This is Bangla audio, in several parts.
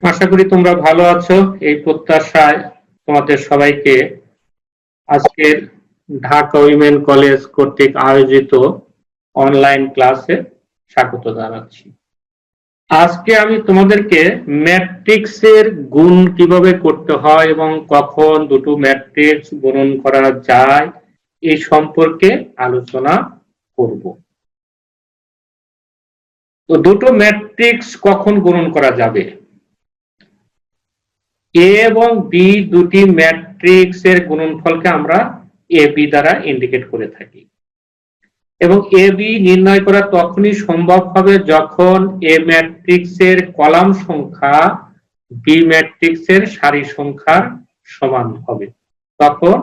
আশা করি তোমরা ভালো আছো। এই প্রত্যাশায় তোমাদের সবাইকে আজকের ঢাকা উইমেন কলেজ কর্তৃক আয়োজিত অনলাইন ক্লাসে স্বাগত জানাচ্ছি। আজকে আমি তোমাদেরকে ম্যাট্রিক্সের গুণ কিভাবে করতে হয় এবং কখন দুটো ম্যাট্রিক্স গুণন করা যায় এই সম্পর্কে আলোচনা করব। তো দুটো ম্যাট্রিক্স কখন গুণন করা যাবে? এ এবং বি দুটি ম্যাট্রিক্স এর গুণনফলকে আমরা এ বি দ্বারা ইন্ডিকেট করে থাকি এবং এ বি নির্ণয় করা তখনই সম্ভব হবে যখন এ ম্যাট্রিক্স এর কলাম সংখ্যা বি ম্যাট্রিক্স এর সারি সংখ্যার সমান হবে, তখন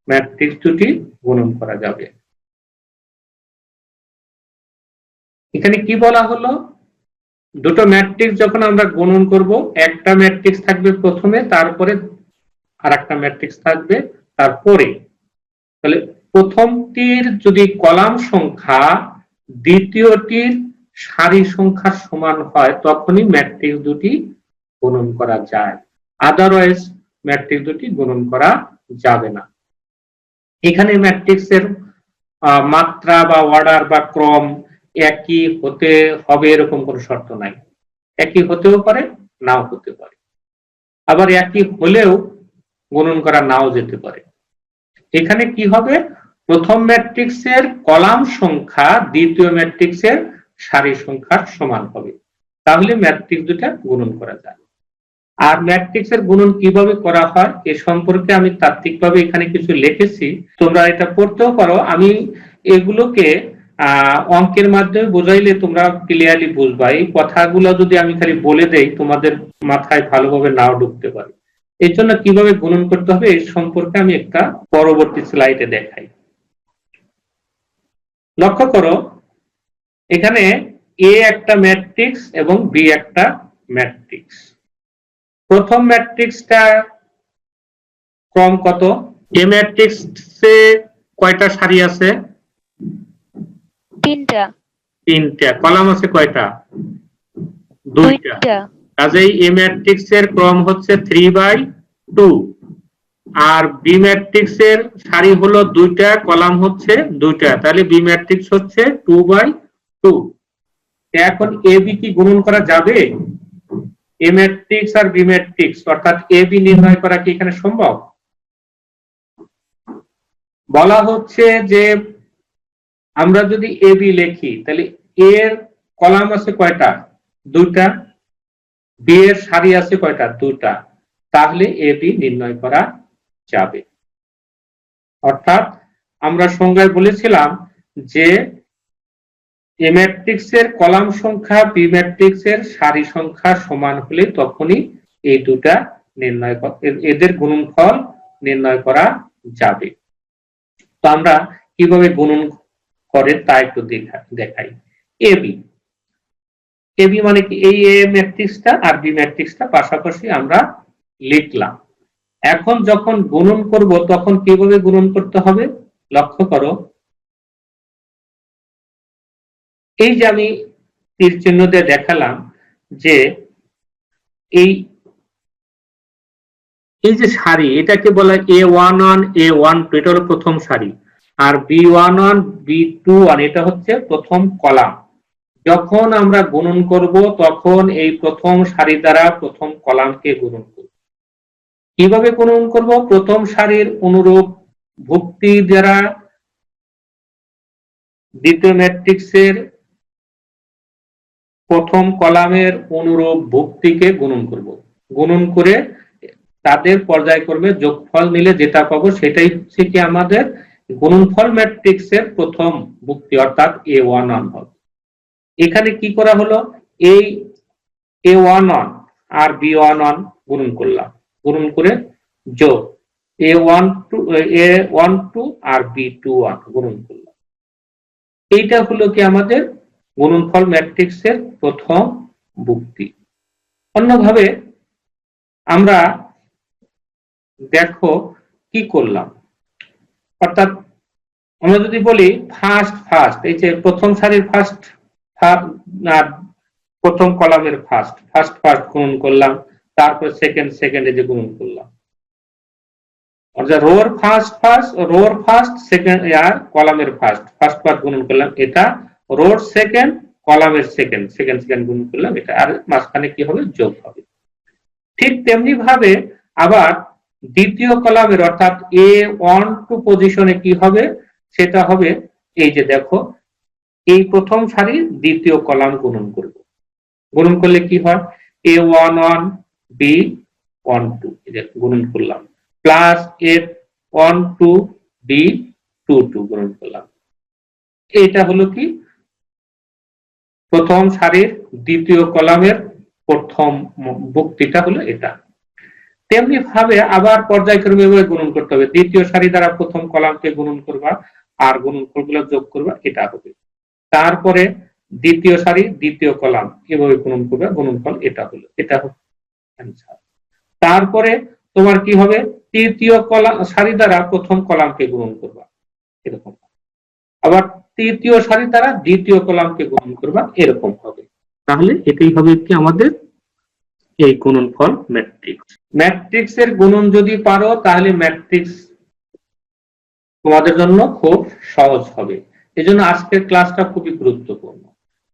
ম্যাট্রিক্স দুটি গুণন করা যাবে। এখানে কি বলা হলো, দুটো ম্যাট্রিক্স যখন আমরা গুণন করব, একটা ম্যাট্রিক্স থাকবে প্রথমে, তারপরে আর একটা ম্যাট্রিক্স থাকবে তারপরে। তাহলে প্রথমটির যদি কলাম সংখ্যা দ্বিতীয়টির সারি সংখ্যার সমান হয় তখনই ম্যাট্রিক্স দুটি গুণন করা যায়, আদারওয়াইজ ম্যাট্রিক্স দুটি গুণন করা যাবে না। এখানে ম্যাট্রিক্সের মাত্রা বা অর্ডার বা ক্রম একই হতে হবে এরকম কোনো শর্ত নাই। একই হতেও পারে, নাও হতে পারে, আবার একই হলেও গুণন করা নাও যেতে পারে। এখানে কি হবে, প্রথম ম্যাট্রিক্সের কলাম সংখ্যা দ্বিতীয় ম্যাট্রিক্সের সারি সংখ্যার সমান হবে, তাহলে ম্যাট্রিক্স দুটা গুণন করা যায়। আর ম্যাট্রিক্সের গুণন কিভাবে করা হয় এ সম্পর্কে আমি তাত্ত্বিকভাবে এখানে কিছু লিখেছি, তোমরা এটা পড়তেও পারো। আমি এগুলোকে অঙ্কের মাধ্যমে বোঝাইলে তোমরা ক্লিয়ারলি বুঝবা। এই কথাগুলো যদি আমি খালি বলে দেই তোমাদের মাথায় ভালোভাবে নাও ঢুকতে পারে। এর জন্য কিভাবে গুণন করতে হবে এই সম্পর্কে আমি একটা পরবর্তী স্লাইডে দেখাই। লক্ষ্য করো, এখানে এ একটা ম্যাট্রিক্স এবং বি একটা ম্যাট্রিক্স। প্রথম ম্যাট্রিক্সটা ক্রম কত? এ ম্যাট্রিক্সে কয়টা সারি আছে? তিনটা। কলাম আছে কয়টা? দুইটা। কাজেই এ ম্যাট্রিক্সের ক্রম হচ্ছে 3/2 আর বি ম্যাট্রিক্স এর সারি হলো দুইটা, কলাম হচ্ছে দুইটা, তাহলে বি ম্যাট্রিক্স হচ্ছে 2/2। এখন এ বি কি গুণন করা যাবে? এ ম্যাট্রিক্স আর বি ম্যাট্রিক্স অর্থাৎ এ বি নির্ণয় করা কি এখানে সম্ভব? বলা হচ্ছে যে আমরা যদি এ বি লিখি তাহলে এর কলাম আছে কয়টা? দুইটা। বি এর সারি আছে কয়টা? দুইটা। তাহলে এ বি নির্ণয় করা যাবে। অর্থাৎ আমরা সংজ্ঞায় বলেছিলাম যে এ ম্যাট্রিক্সের কলাম সংখ্যা বি ম্যাট্রিক্সের সারি সংখ্যা সমান হলে তখনই এই দুটা নির্ণয় এদের গুণনফল নির্ণয় করা যাবে। তো আমরা কিভাবে গুণন করে তা একটু দেখাই। এবি এবি মানে কি? এই এ ম্যাট্রিক্সটা আর বি ম্যাট্রিক্সটা পাশাপাশি আমরা লিখলাম। এখন যখন গুণন করব তখন কিভাবে গুণন করতে হবে লক্ষ্য করো। এই যে আমি তীর চিহ্ন দিয়ে দেখালাম যে এই যে সারি, এটাকে বলা হয় A11 A12, এটা হলো প্রথম সারি, আর B11 B21 এটা হচ্ছে প্রথম কলাম। যখন আমরা গুণন করব তখন এই প্রথম সারি দ্বারা প্রথম কলামকে গুণন করব। কিভাবে গুণন করব? প্রথম সারির অনুরূপ ভুক্তি দ্বারা দ্বিতীয় ম্যাট্রিক্সের প্রথম কলামের অনুরূপ ভুক্তিকে গুণন করব। গুণন করে তাদের পর্যায়ক্রমে যোগফল নিলে যেটা পাবো সেটাই হচ্ছে কি আমাদের গুণনফল ম্যাট্রিক্সের প্রথম ভুক্তি অর্থাৎ A11 হবে। এখানে কি করা হলো, এই A11 আর B11 গুণন করলাম, গুণন করে যোগ A12 আর B21 গুণন করলাম। এইটা হলো কি আমাদের গুণনফল ম্যাট্রিক্সের প্রথম ভুক্তি। অন্যভাবে আমরা দেখো কি করলাম, অর্থাৎ আমরা যদি বলি ফার্স্ট এই যে প্রথম সারির ফার্স্ট প্রথম কলামের ফার্স্ট গুণন করলাম, তারপরে সেকেন্ড সেকেন্ড এই যে গুণন করলাম, অর্থাৎ রোর ফার্স্ট সেকেন্ড আর কলামের ফার্স্ট পার্ট গুণন করলাম এটা, রোর সেকেন্ড কলামের সেকেন্ড সেকেন্ড গুণন করলাম এটা, আর মাঝখানে কি হবে, যোগ হবে। ঠিক তেমনি ভাবে আবার দ্বিতীয় কলামের অর্থাৎ A12 পজিশনে কি হবে, সেটা হবে এই যে দেখো, এই প্রথম সারির দ্বিতীয় কলাম গুণন করব। গুণন করলে কি হয়, A11 B12 গুণন করলাম, প্লাস A12 B22 গুণন করলাম। এটা হলো কি প্রথম সারির দ্বিতীয় কলামের প্রথম ভুক্তিটা হলো এটা। তেমনি ভাবে আবার পর্যায়ক্রমে গুণন করতে হবে, দ্বিতীয় সারি দ্বারা প্রথম কলামকে গুণন করবা আর গুণনফলগুলো যোগ করবা, এটা হবে। তারপরে দ্বিতীয় সারি দ্বিতীয় কলাম এভাবে গুণন করবে, গুণনফল এটা হলো, এটা হবে অ্যানসার। তারপরে তোমার কি হবে, তৃতীয় কলাম সারি দ্বারা প্রথম কলামকে গুণন করবা এরকম, আবার তৃতীয় সারি দ্বারা দ্বিতীয় কলামকে গুণন করবা এরকম হবে। তাহলে এটাই হবে কি আমাদের এই গুণনফল ম্যাট্রিক্স। ম্যাট্রিক্স এর গুণন যদি পারো তাহলে ম্যাট্রিক্স তোমাদের জন্য খুব সহজ হবে। এজন্য আজকের ক্লাসটা খুবই গুরুত্বপূর্ণ।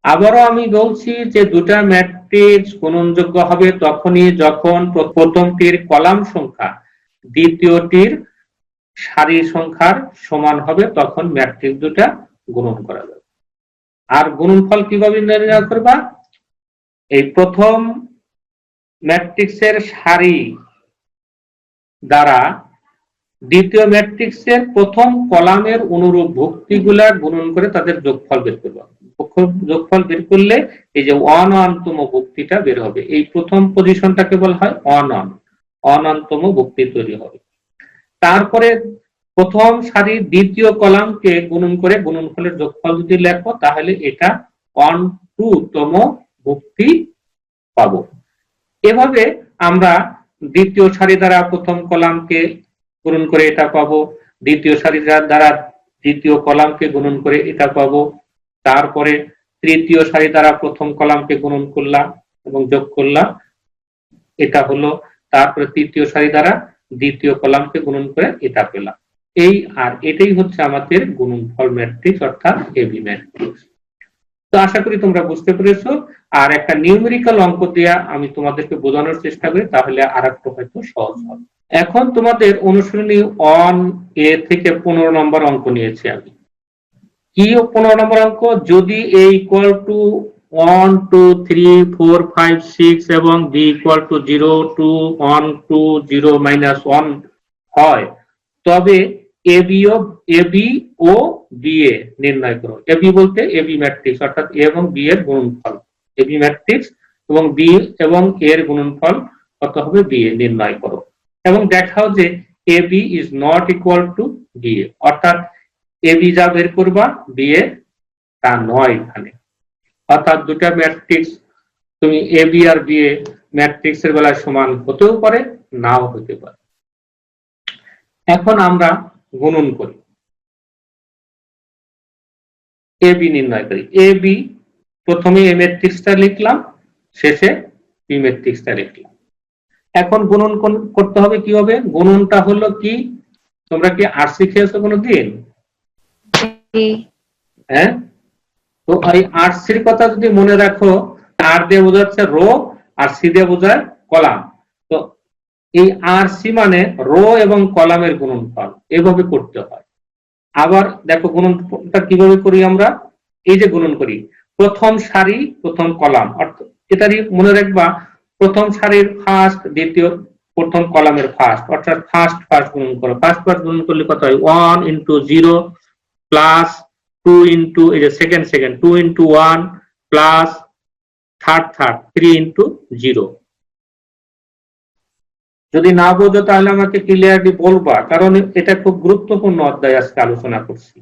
আবারও আমি বলছি যে দুটা ম্যাট্রিক্স গুণনযোগ্য হবে তখনই যখন প্রথমটির কলাম সংখ্যা দ্বিতীয়টির সারি সংখ্যার সমান হবে, তখন ম্যাট্রিক্স দুটা গুণন করা যাবে। আর গুণনফল কিভাবে নির্ণয় করবা, এই প্রথম ম্যাট্রিক্সের সারি দ্বারা দ্বিতীয় ম্যাট্রিক্সের প্রথম কলামের অনুরূপ ভুক্তিগুলা গুণন করে তাদের যোগফল বের করবা। যোগফল বের করলে এই যে অনন্তম ভুক্তিটা বের হবে, এই প্রথম পজিশনটাকে বলা হয় অনন্তম ভুক্তি তৈরি হবে। তারপরে প্রথম সারির দ্বিতীয় কলামকে গুণন করে গুণনফলের যোগফল যদি লেখো তাহলে এটা 1/2তম ভুক্তি পাবো। এভাবে আমরা দ্বিতীয় সারি দ্বারা প্রথম কলামকে গুণন করে এটা পাবো, দ্বিতীয় সারি দ্বারা দ্বিতীয় কলামকে গুণন করে এটা পাবো, তারপরে তৃতীয় সারি দ্বারা প্রথম কলামকে গুণন করলাম এবং যোগ করলাম এটা হলো, তারপরে তৃতীয় সারি দ্বারা দ্বিতীয় কলামকে গুণন করে এটা পেলাম। এই আর এটাই হচ্ছে আমাদের গুণনফল ম্যাট্রিক্স অর্থাৎ এবি ম্যাট্রিক্স। তো আশা করি তোমরা বুঝতে পেরেছো। আর একটা নিউমেরিক্যাল অঙ্ক দিয়ে আমি তোমাদেরকে বোঝানোর চেষ্টা করি, তাহলে আর একটু হয়তো সহজ হবে। এখন তোমাদের অনুশীলনী 1A থেকে 15 নম্বর অঙ্ক নিয়েছি আমি। কি 15 নম্বর অঙ্ক, যদি A ইকুয়াল টু 1 2 3 4 5 6 এবং B ইকুয়াল টু 0 2 1 2 0 -1 হয় তবে AB ও BA নির্ণয় করো। AB বলতে AB ম্যাট্রিক্স অর্থাৎ A এবং B এর গুণনফল, AB ম্যাট্রিক্স এবং B এবং A এর গুণনফল কত হবে BA নির্ণয় করো, এবং দেখাও যে AB is not equal two BA, অর্থাৎ AB যা বের করবা BA তা নয় এখানে। অর্থাৎ দুটা ম্যাট্রিক্স তুমি AB আর BA ম্যাট্রিক্সের বেলায় সমান হতেও পারে নাও হতে পারে। এখন আমরা গুণন করি, AB নির্ণয় করি। AB প্রথমে A ম্যাট্রিক্সটা লিখলাম, শেষে B ম্যাট্রিক্সটা লিখলাম। এখন গুণন করতে হবে কি হবে, গুণনটা হলো কি, তোমরা কি আর শিখেছো কোনোদিন? হ্যাঁ, তো এই আর সির কথা যদি মনে রাখো, আর দিয়ে বোঝাচ্ছে রো আর সি দিয়ে বোঝায় কলাম। তো এই আর সি মানে রো এবং কলামের গুণনফল, এভাবে করতে হয়। আবার দেখো গুণনটা কিভাবে করি আমরা, এই যে গুণন করি প্রথম সারি প্রথম কলাম, অর্থাৎ এটারই মনে রাখবা প্রথম সারির ফার্স্ট দ্বিতীয় প্রথম কলামের ফার্স্ট, অর্থাৎ ফার্স্ট গুণন করো। ফার্স্ট গুণন করলে কত হয়, 1 × 0 প্লাস 2 × এই যে সেকেন্ড 2 × 1 প্লাস থার্ড 3 × 0। যদি না বোঝো তাহলে আমাকে ক্লিয়ারলি বলবা, কারণ এটা খুব গুরুত্বপূর্ণ অধ্যায় আজকে আলোচনা করছি।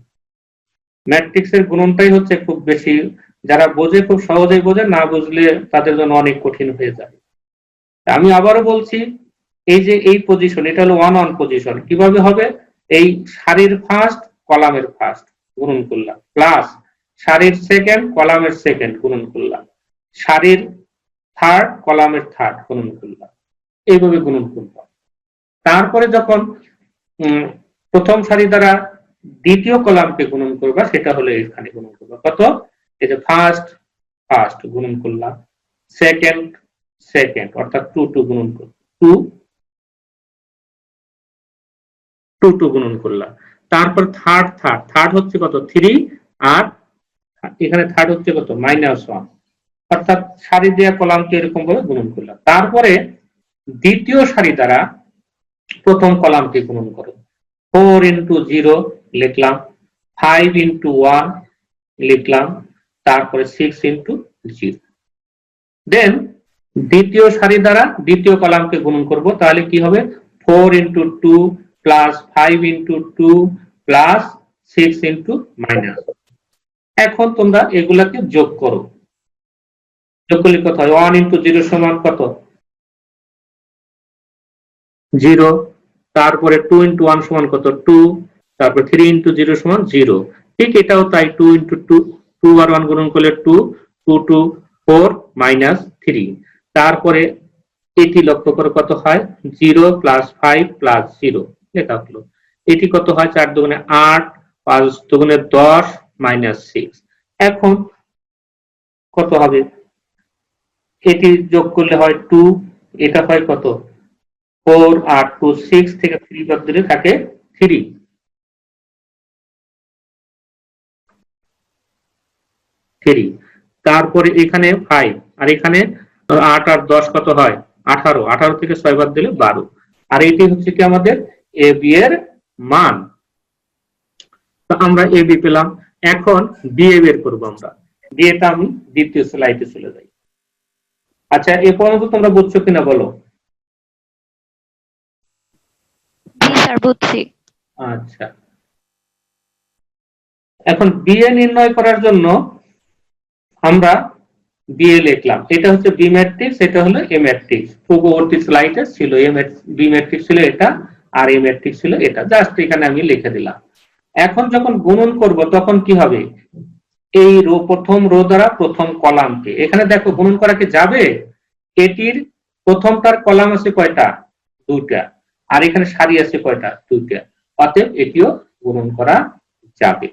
ম্যাট্রিক্সের গুণনটাই হচ্ছে খুব বেশি, যারা বোঝে খুব সহজেই বোঝে, না বুঝলে তাদের জন্য অনেক কঠিন হয়ে যাবে। আমি আবারও বলছি, এই যে এই পজিশন, এটা হলো 1 পজিশন, কিভাবে হবে, এই সারির ফার্স্ট কলামের ফার্স্ট গুণন করলাম, প্লাস সারির সেকেন্ড কলামের সেকেন্ড গুণন করলাম, সারির থার্ড কলামের থার্ড গুণন করলাম, এইভাবে গুণন করব। তারপরে যখন প্রথম সারি দ্বারা দ্বিতীয় কলামকে গুণন করবা, সেটা হলো এখানে গুণন করবা। কত? এই যে ফার্স্ট গুণন করলাম, সেকেন্ড অর্থাৎ 2 গুণন করব, 2 গুণন করলাম। তারপর থার্ড হচ্ছে কত? 3, আর এখানে থার্ড হচ্ছে কত? -1, অর্থাৎ সারি দেওয়া কলামকে এরকম ভাবে গুণন করলাম। তারপরে দ্বিতীয় সারি দ্বারা প্রথম কলামকে গুণন করো। 4 × 0 লিখলাম, 5 × 1 লিখলাম, তারপরে 6 × 0। দেন দ্বিতীয় সারি দ্বারা দ্বিতীয় কলামকে গুণন করব, তাহলে কি হবে? 4 × 2 প্লাস 5 × 2 প্লাস 6 × মাইনাস। এখন তোমরা এগুলাকে যোগ করো। যোগ করলে কত হয়? 1 × 0 সমান কত? 0। তারপরে 2 × 1 সমান কত? 2। তারপর 3 × 0 সমান 0। ঠিক এটাও তাই, 2 × 2 আর 1 গুণন করলে 2, 2 2 4 মাইনাস 3। তারপরে এটি লক্ষ্য করে কত হয়? 0 প্লাস 5 প্লাস 0 লেখা হলো। এটি কত হয়? 4 দুগুণে 8, 5 দুগুণে 10 মাইনাস 6। এখন কত হবে? এটি যোগ করলে হয় 2, এটা হয় কত? 4 আর 2 6 থেকে 3 বাদ দিলে থাকে 3। তারপরে এখানে 5, আর এখানে 8 আর 10 কত হয়? 18, 18 থেকে 6 বাদ দিলে 12। আর এটি হচ্ছে কি আমাদের এ বি এর মান। তো আমরা এ বি পেলাম। এখন বি এ বের করবো আমরা। বিএটা আমি দ্বিতীয় স্লাইডে চলে যাই। আচ্ছা, এ পর্যন্ত তোমরা বুঝছো কিনা বলো? আচ্ছা, এখন বিএ নির্ণয় করার জন্য আমরা বিএ লিখলাম। এটা হচ্ছে বি ম্যাট্রিক্স, এটা হলো এ ম্যাট্রিক্স। পূর্ববর্তী স্লাইডে ছিল বি ম্যাট্রিক্স ছিল এটা, আর এ ম্যাট্রিক্স ছিল এটা। জাস্ট এখানে আমি লিখে দিলাম। এখন যখন গুণন করব তখন কি হবে? এই প্রথম রো দ্বারা প্রথম কলামকে, এখানে দেখো গুণন করা কি যাবে? এটির প্রথমটার কলাম আছে কয়টা? 2টা, আর এখানে সারি আছে কয়টা? 2টা। অতএব এটিও গুণন করা যাবে।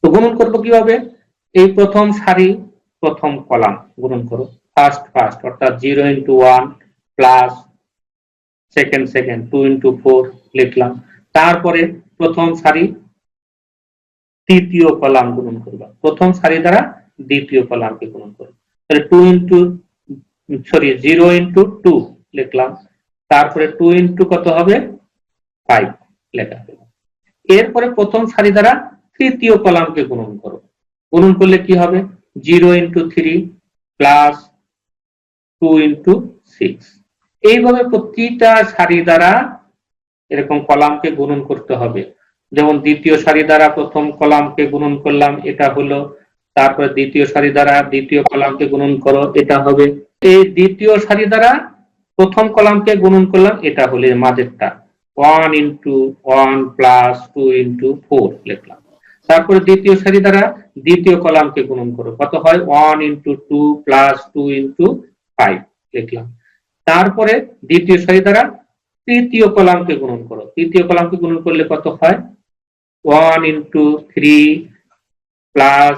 তো গুণন করব কিভাবে? এই প্রথম সারি প্রথম কলাম গুণন করো, ফার্স্ট অর্থাৎ 0 × 1 প্লাস সেকেন্ড 2 × 4 লিখলাম। তারপরে প্রথম সারি তৃতীয় কলাম গুণন করবা, প্রথম সারি দ্বারা দ্বিতীয় কলামকে গুণন করো। তাহলে 0 × 2 লিখলাম, তারপরে 2 × কত হবে? 5 লেখা হলো। এরপরে প্রথম সারি দ্বারা তৃতীয় কলামকে গুণন করো। গুণন করলে কি হবে? 0 × 3 প্লাস 2 × 6। এইভাবে প্রতিটা সারি দ্বারা এরকম কলামকে গুণন করতে হবে। যেমন দ্বিতীয় সারি দ্বারা প্রথম কলামকে গুণন করলাম, এটা হলো। তারপরে দ্বিতীয় সারি দ্বারা দ্বিতীয় কলামকে গুণন করো, এটা হবে। এই দ্বিতীয় সারি দ্বারা প্রথম কলামকে গুণন করলাম, এটা হলো মাঝেরটা, 1 × 1 প্লাস 2 × 4 লিখলাম। তারপরে দ্বিতীয় সারি দ্বারা দ্বিতীয় কলামকে গুণন করো, কত হয়? 1 × 2 প্লাস 2 × 5 লিখলাম। তারপরে দ্বিতীয় সারি দ্বারা তৃতীয় কলামকে গুণন করো, তৃতীয় কলামকে গুণন করলে কত হয়? 1 × 3 প্লাস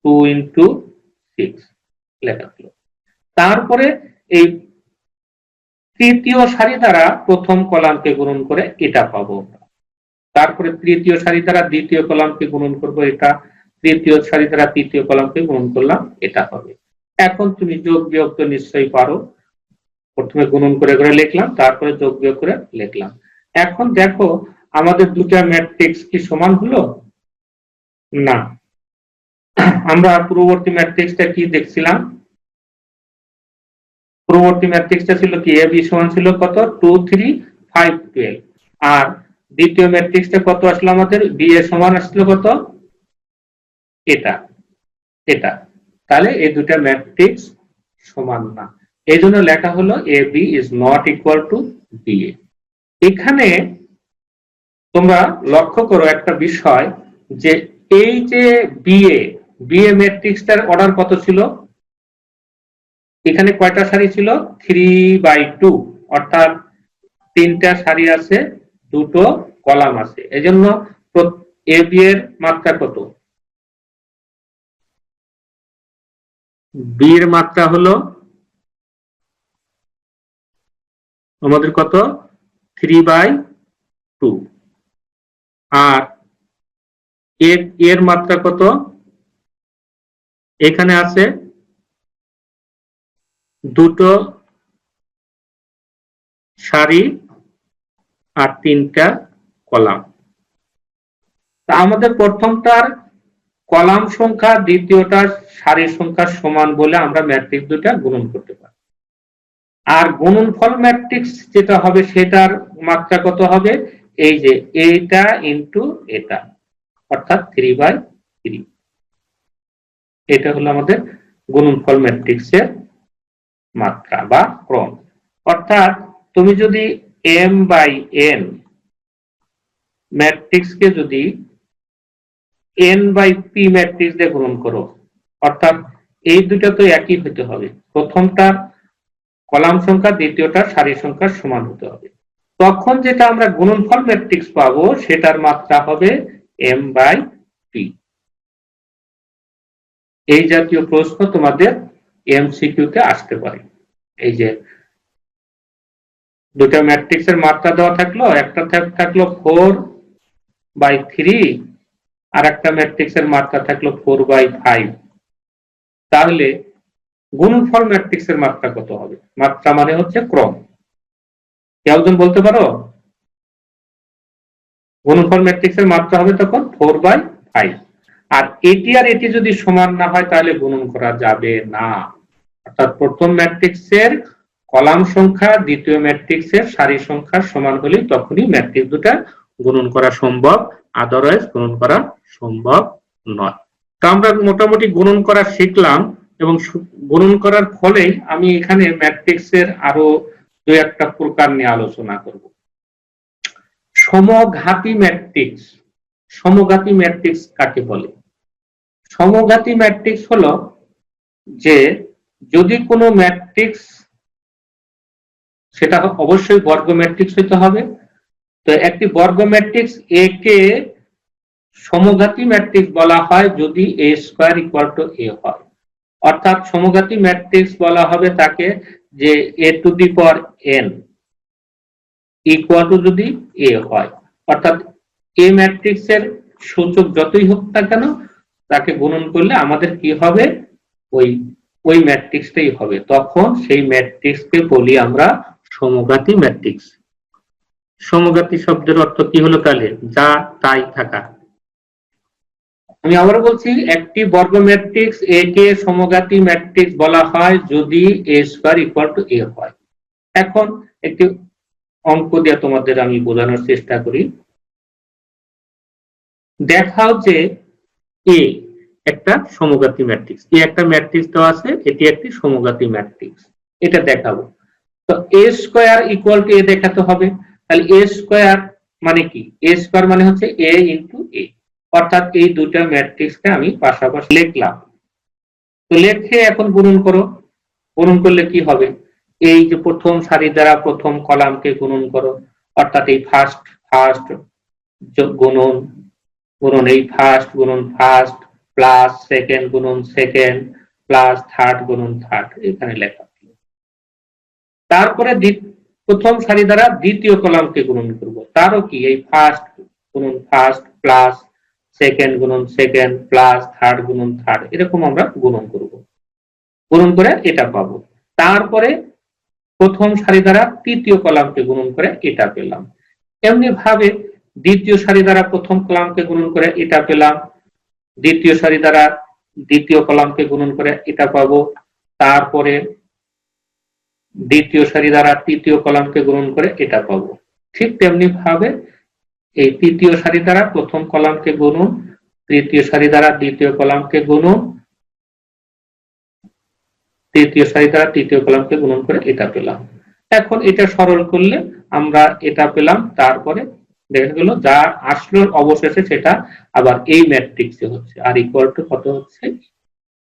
2 × 6 লেখা হলো। তারপরে এই তৃতীয় সারি দ্বারা প্রথম কলামকে গুণন করে এটা পাবো। তারপরে তৃতীয় সারি দ্বারা দ্বিতীয় কলামকে গুণন করব, এটা। তৃতীয় সারি দ্বারা তৃতীয় কলামকে গুণন করলাম, এটা হবে। এখন তুমি যোগ বিয়োগ তো নিশ্চয়ই পারো। প্রথমে গুণন করে করে লিখলাম, তারপরে যোগ বিয়োগ করে লিখলাম। এখন দেখো আমাদের দুটা ম্যাট্রিক্স কি সমান হলো? না। আমরা পূর্ববর্তী ম্যাট্রিক্সটা কি দেখছিলাম? পূর্ববর্তী ম্যাট্রিক্সটা ছিল কি? এ বি সমান ছিল কত? 2 3 5 12। আর দ্বিতীয় ম্যাট্রিক্সটা কত আসলো আমাদের? বি এর সমান আসলো কত? এটা। তাহলে এই দুটা ম্যাট্রিক্স সমান না, এই জন্য লেখা হলো A B is not equal to B A. এখানে তোমরা লক্ষ্য করো একটা বিষয়, যে এই যে বি এ ম্যাট্রিক্সটার অর্ডার কত ছিল? এখানে কয়টা সারি ছিল? 3/2, অর্থাৎ 3টা সারি আছে, 2টো কলাম আছে। এজন্য এ বি এর মাত্রা কত? বি এর মাত্রা হলো আমাদের কত? 3/2। আর এর মাত্রা কত? এখানে আছে 2টো সারি আর 3টা কলাম। তা আমাদের প্রথমটার কলাম সংখ্যা দ্বিতীয়টার সারির সংখ্যা সমান বলে আমরা ম্যাট্রিক্স দুটা গুণন করতে পারি। আর গুণনফল ম্যাট্রিক্স যেটা হবে সেটার মাত্রা কত হবে? এই যে এইটা ইন্টু এটা, অর্থাৎ 3/3। এটা হলো আমাদের গুণনফল ম্যাট্রিক্সের মাত্রা বা ক্রম। অর্থাৎ তুমি যদি m/n ম্যাট্রিক্সকে যদি n/p ম্যাট্রিক্স দিয়ে গুণন করো, অর্থাৎ এই দুটো তো একই হতে হবে, প্রথমটার কলাম সংখ্যা দ্বিতীয়টার সারি সংখ্যার সমান হতে হবে, তখন যেটা আমরা গুণনফল ম্যাট্রিক্স পাবো সেটার মাত্রা হবে m/p। এই জাতীয় প্রশ্ন তোমাদের এমসিকিউতে আসতে পারে। এই যে দুটো ম্যাট্রিক্সের মাত্রা দেওয়া থাকলো, একটা থাকলো 4/3 আর একটা ম্যাট্রিক্সের মাত্রা থাকলো 4/5। তাহলে গুণনফল ম্যাট্রিক্সের মাত্রা কত হবে? মাত্রা মানে হচ্ছে ক্রম। কেউ একজন বলতে পারো? গুণনফল ম্যাট্রিক্সের মাত্রা হবে তখন 4/5। আর এটি আর এটি যদি সমান না হয় তাহলে গুণন করা যাবে না। অর্থাৎ প্রথম ম্যাট্রিক্সের কলাম সংখ্যা দ্বিতীয় ম্যাট্রিক্সের সারি সংখ্যার সমান হলেই তখনই ম্যাট্রিক্স দুটা গুণন করা সম্ভব, আদারওয়াইজ গুণন করা সম্ভব নয়। তো আমরা মোটামুটি গুণন করা শিখলাম, এবং গুণন করার ফলেই আমি এখানে ম্যাট্রিক্সের আরো দু একটা প্রকার নিয়ে আলোচনা করব। সমঘাতী ম্যাট্রিক্স। সমঘাতী ম্যাট্রিক্স কাকে বলে? সমঘাতী ম্যাট্রিক্স হলো যে যদি কোনো ম্যাট্রিক্স, সেটা অবশ্যই বর্গ ম্যাট্রিক্স হতে হবে, তো একটি বর্গ ম্যাট্রিক্স এ কে সমঘাতী ম্যাট্রিক্স বলা হয় যদি a square equal to a হয়। অর্থাৎ সমঘাতী ম্যাট্রিক্স বলা হবে তাকে যে a to the power n equal to যদি a হয়, অর্থাৎ a ম্যাট্রিক্সের সূচক যতই হোক না কেন তাকে গুণন করলে আমাদের কি হবে? ওই ম্যাট্রিক্সটাই হবে, তখন সেই ম্যাট্রিক্সকে বলি আমরা সমঘাতী ম্যাট্রিক্স। সমঘাতী শব্দের অর্থ কি হলো তাহলে? যা তাই থাকা। আমি আবার বলছি, একটি বর্গ ম্যাট্রিক্স এ কে সমঘাতী ম্যাট্রিক্স বলা হয় যদি a square equal to a হয়। এখন একটি অঙ্ক দিয়ে তোমাদের আমি বোঝানোর চেষ্টা করি। দেখাও যে এ একটা সমঘাতী ম্যাট্রিক্স, এ একটা ম্যাট্রিক্স দেওয়া আছে, এটি একটি সমঘাতী ম্যাট্রিক্স, এটা দেখাবো। তো a square equal to a দেখাতে হবে। তাহলে a স্কয়ার মানে কি? a স্কয়ার মানে হচ্ছে a ইনটু a, অর্থাৎ এই দুটো ম্যাট্রিক্সকে আমি পাশাপাশি লিখলাম। তো লিখে এখন গুণন করো। গুণন করলে কি হবে? এই যে প্রথম সারি দ্বারা প্রথম কলামকে গুণন করো, অর্থাৎ এই ফার্স্ট গুণন গুণন এই ফার্স্ট গুণন ফার্স্ট প্লাস সেকেন্ড গুণন সেকেন্ড প্লাস থার্ড গুণন থার্ড, এখানে লেখা। তারপরে প্রথম সারি দ্বারা দ্বিতীয় কলামকে গুণন করব, তারও কি এই ফার্স্ট গুণন ফার্স্ট প্লাস সেকেন্ড গুণন সেকেন্ড প্লাস থার্ড গুণন থার্ড, এরকম আমরা গুণন করব। গুণন করে এটা পাবো। তারপরে প্রথম সারি দ্বারা তৃতীয় কলামকে গুণন করে এটা পেলাম। এমনি ভাবে দ্বিতীয় সারি দ্বারা প্রথম কলামকে গুণন করে এটা পেলাম, দ্বিতীয় সারি দ্বারা দ্বিতীয় কলামকে গুণন করে এটা পাবো, তারপরে দ্বিতীয় সারি দ্বারা তৃতীয় কলামকে গুণন করে এটা পাবো। ঠিক তেমনি ভাবে এই তৃতীয় সারি দ্বারা প্রথম কলামকে গুণন, তৃতীয় সারি দ্বারা দ্বিতীয় কলামকে গুণন, তৃতীয় সারি দ্বারা তৃতীয় কলামকে গুণন করে এটা পেলাম। এখন এটা সরল করলে আমরা এটা পেলাম, তারপরে দেখা গেল যা আসলো অবশেষে সেটা আবার এই ম্যাট্রিক্সে হচ্ছে, আর ইকুয়াল টু কত হচ্ছে।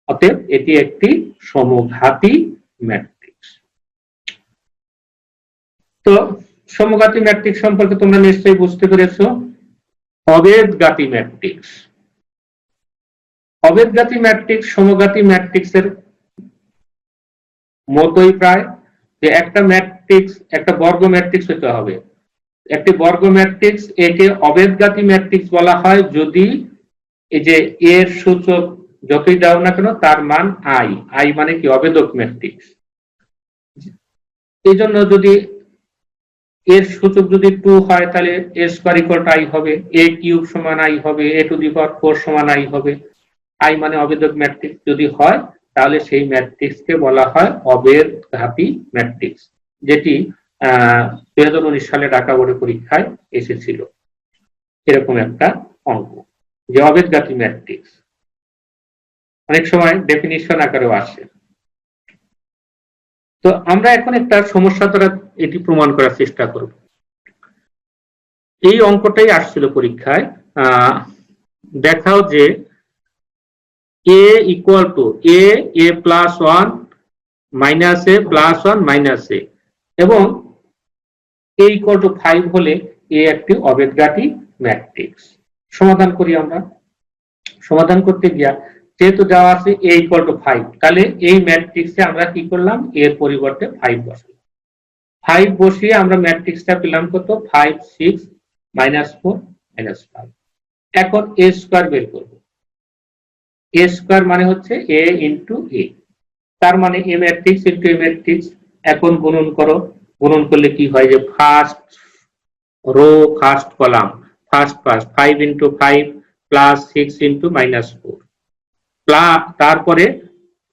অতএব এটি একটি সমঘাতী ম্যাট্রিক্স। তো সমঘাতী ম্যাট্রিক্স সম্পর্কে তোমরা নিশ্চয়ই বুঝতে পেরেছো। অবেদঘাতী ম্যাট্রিক্স, অবেদঘাতী ম্যাট্রিক্স সমঘাতী ম্যাট্রিক্সের মতোই প্রায়, যে একটা ম্যাট্রিক্স একটা বর্গ ম্যাট্রিক্স হতে হবে। একটি বর্গ ম্যাট্রিক্স একে অবেদঘাতী ম্যাট্রিক্স বলা হয় যদি এই যে এর সূচক যতই দাও না কেন তার মান আই, আই মানে কি অবেদক ম্যাট্রিক্স। এই জন্য যদি এর সূচক যদি 2 হয় তাহলে a square equal to i হবে, a কিউব সমান i হবে, a টু দি পাওয়ার 4 সমান i হবে। i মানে অবেদক ম্যাট্রিক্স যদি হয় তাহলে সেই ম্যাট্রিক্সকে বলা হয় অবেদঘাতী ম্যাট্রিক্স, যেটি 2019 সালে ঢাকা বোর্ডের পরীক্ষায় এসেছিল। এরকম একটা অঙ্ক যে অবেদঘাতী ম্যাট্রিক্স অনেক সময় ডেফিনিশন আকারেও আসে। তো আমরা এখন একটা সমস্যা দ্বারা এটি প্রমাণ করার চেষ্টা করব। এই অঙ্কটাই আসছিল পরীক্ষায়। দেখাও যে a equal to a plus 1 minus a plus 1 minus a এবং a ইকুয়াল টু 5 হলে a একটি অবেদঘাতী ম্যাট্রিক্স। সমাধান করি আমরা। সমাধান করতে গিয়া যেহেতু দেওয়া আছে a ইকুয়াল টু 5, তাহলে এই ম্যাট্রিক্সে আমরা কি করলাম, এর পরিবর্তে 5 বসালাম। 5 বসিয়ে আমরা ম্যাট্রিক্সটা পেলাম কত, 5 6 মাইনাস 4 মাইনাস 5। এখন a স্কয়ার বের করব। a স্কয়ার মানে হচ্ছে a ইনটু a, তার মানে a matrix into a matrix. এখন গুণন করো, গুণন করলে কি হয় যে first row first column first 5 into 5 plus 6 into minus 4 plus, তারপরে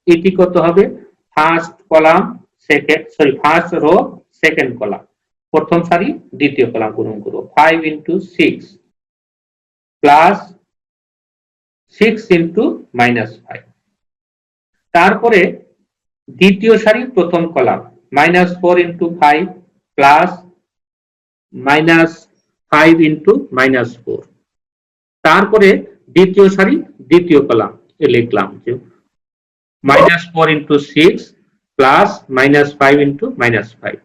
এটি কত হবে, first column first row second column, প্রথম সারি দ্বিতীয় কলাম গুণন করব। 5 ইনটু 6 প্লাস 6 ইনটু মাইনাস 5, তারপরে দ্বিতীয় সারি প্রথম column minus 4 into 5 plus minus 5 into minus 4, তারপরে দ্বিতীয় সারি দ্বিতীয় কলাম লিখলাম যে minus 4 into 6 plus minus 5 into minus 5।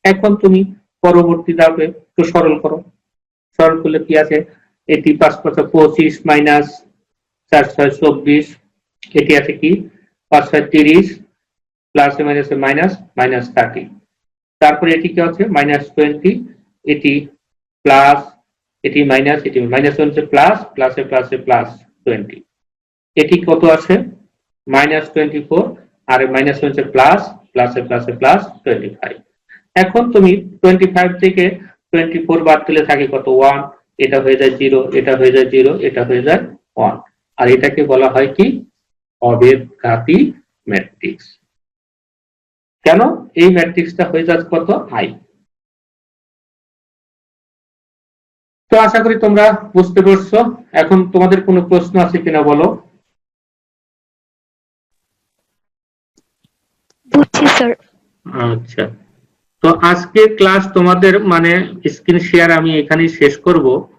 এখন তুমি পরবর্তী ধাপে একটু সরল করো। সরল করলে কি আছে, এটি 5 5 25 মাইনাস 4 6 24, এটি আছে কি 5 6 30 প্লাস মাইনাস মাইনাস মাইনাস 30, তারপরে এটি কি আছে মাইনাস 20, এটি প্লাস, এটি মাইনাস, এটি মাইনাস 20 প্লাস প্লাসে প্লাসে প্লাস 20, এটি কত আছে মাইনাস 24 আর মাইনাস 20 প্লাস প্লাসে প্লাসে প্লাস 25। এখন তুমি 25 থেকে 24 বাদ দিলে থাকে কত 1, এটা হয়ে যায় 0, এটা হয়ে যায় 0, এটা হয়ে যায় 1, আর এটাকে বলা হয় কি অবেদঘাতী ম্যাট্রিক্স। কেন, এই ম্যাট্রিক্সটা হয়ে যাচ্ছে কত i। তো আশা করি তোমরা বুঝতে পারছো। এখন তোমাদের কোনো প্রশ্ন আছে কিনা বলো। বুঝছি স্যার। আচ্ছা, তো আজকে ক্লাস তোমাদের মানে স্ক্রিন শেয়ার আমি এখানেই শেষ করব।